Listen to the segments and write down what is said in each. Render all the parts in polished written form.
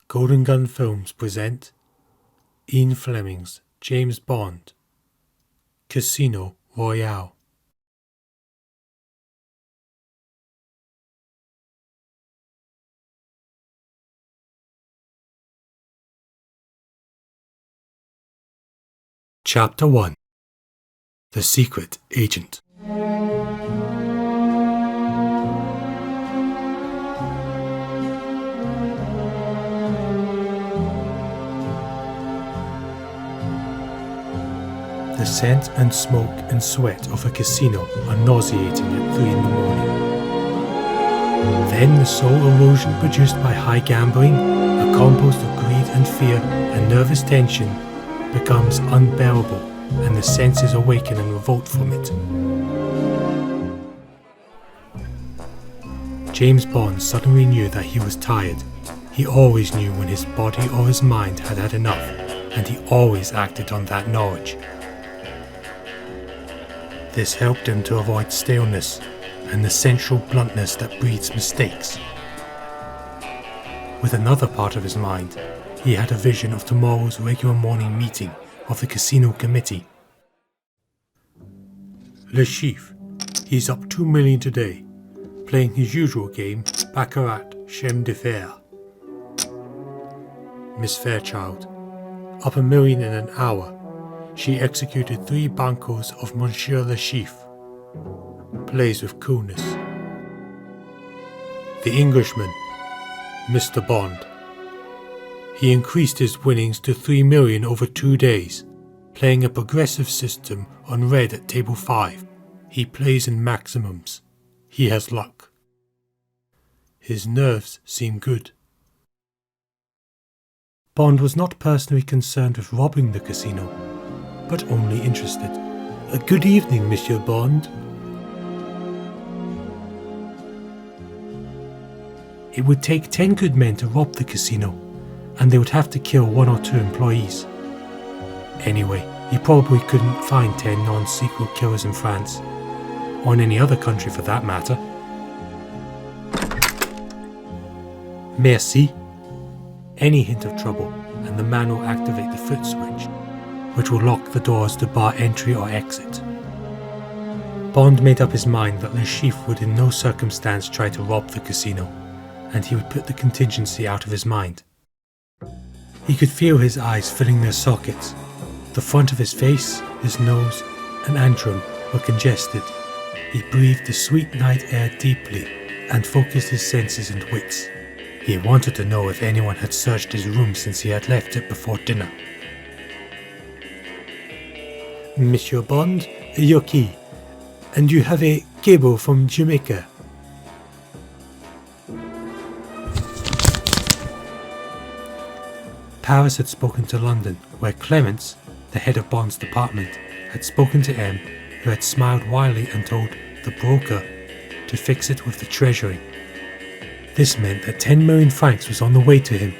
Golden Gun Films present Ian Fleming's James Bond, Casino Royale. Chapter 1: The Secret Agent. The scent and smoke and sweat of a casino are nauseating at 3 in the morning. Then the soul erosion produced by high gambling, a compost of greed and fear and nervous tension, becomes unbearable, and the senses awaken and revolt from it. James Bond suddenly knew that he was tired. He always knew when his body or his mind had had enough, and he always acted on that knowledge. This helped him to avoid staleness and the central bluntness that breeds mistakes. With another part of his mind, he had a vision of tomorrow's regular morning meeting of the casino committee. Le Chiffre, he's up 2 million today, playing his usual game, baccarat, chemin de fer. Miss Fairchild, up 1 million in an hour. She executed 3 bancos of Monsieur Le Chiffre. Plays with coolness. The Englishman, Mr. Bond. He increased his winnings to 3 million over 2 days, playing a progressive system on red at table 5. He plays in maximums. He has luck. His nerves seem good. Bond was not personally concerned with robbing the casino, but only interested. Good evening, Monsieur Bond. It would take 10 good men to rob the casino, and they would have to kill 1 or 2 employees. Anyway, he probably couldn't find 10 non-secret killers in France, or in any other country for that matter. Merci. Any hint of trouble, and the man will activate the foot switch, which will lock the doors to bar entry or exit. Bond made up his mind that Le Chiffre would in no circumstance try to rob the casino, and he would put the contingency out of his mind. He could feel his eyes filling their sockets. The front of his face, his nose, and antrum were congested. He breathed the sweet night air deeply and focused his senses and wits. He wanted to know if anyone had searched his room since he had left it before dinner. Monsieur Bond, your key. And you have a cable from Jamaica. Paris had spoken to London, where Clements, the head of Bond's department, had spoken to M, who had smiled wildly and told the broker to fix it with the Treasury. This meant that 10 million francs was on the way to him.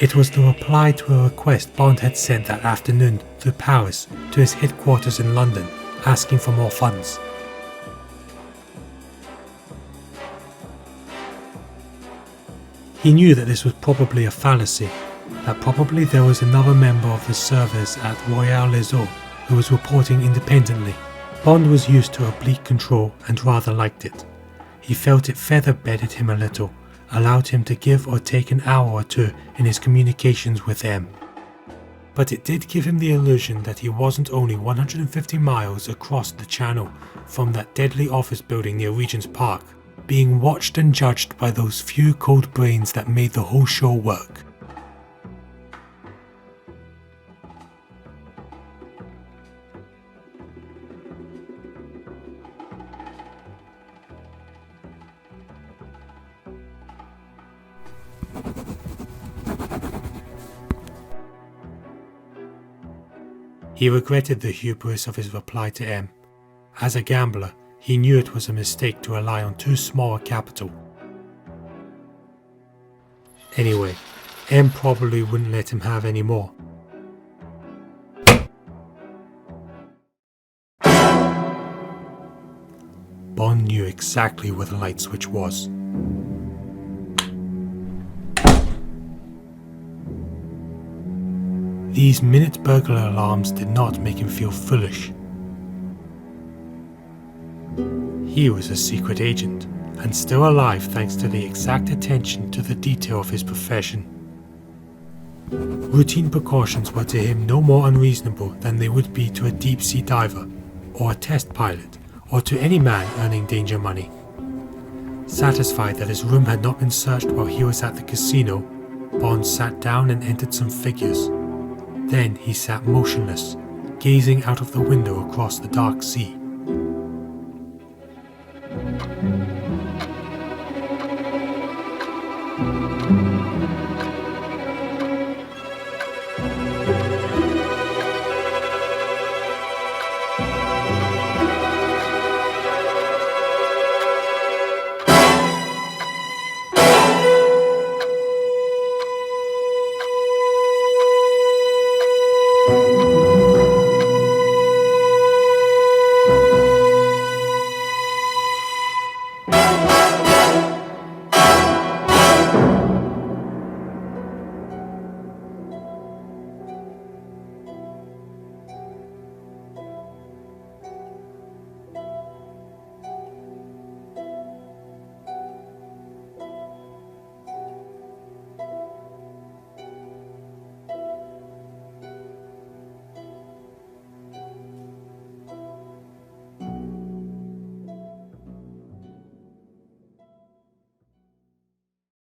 It was the reply to a request Bond had sent that afternoon through Paris to his headquarters in London, asking for more funds. He knew that this was probably a fallacy, that probably there was another member of the service at Royale-les-Eaux who was reporting independently. Bond was used to oblique control and rather liked it. He felt it feather-bedded him a little, allowed him to give or take an hour or two in his communications with M. But it did give him the illusion that he wasn't only 150 miles across the channel from that deadly office building near Regent's Park, being watched and judged by those few cold brains that made the whole show work. He regretted the hubris of his reply to M. As a gambler, he knew it was a mistake to rely on too small a capital. Anyway, M probably wouldn't let him have any more. Bond knew exactly where the light switch was. These minute burglar alarms did not make him feel foolish. He was a secret agent, and still alive thanks to the exact attention to the detail of his profession. Routine precautions were to him no more unreasonable than they would be to a deep-sea diver, or a test pilot, or to any man earning danger money. Satisfied that his room had not been searched while he was at the casino, Bond sat down and entered some figures. Then he sat motionless, gazing out of the window across the dark sea.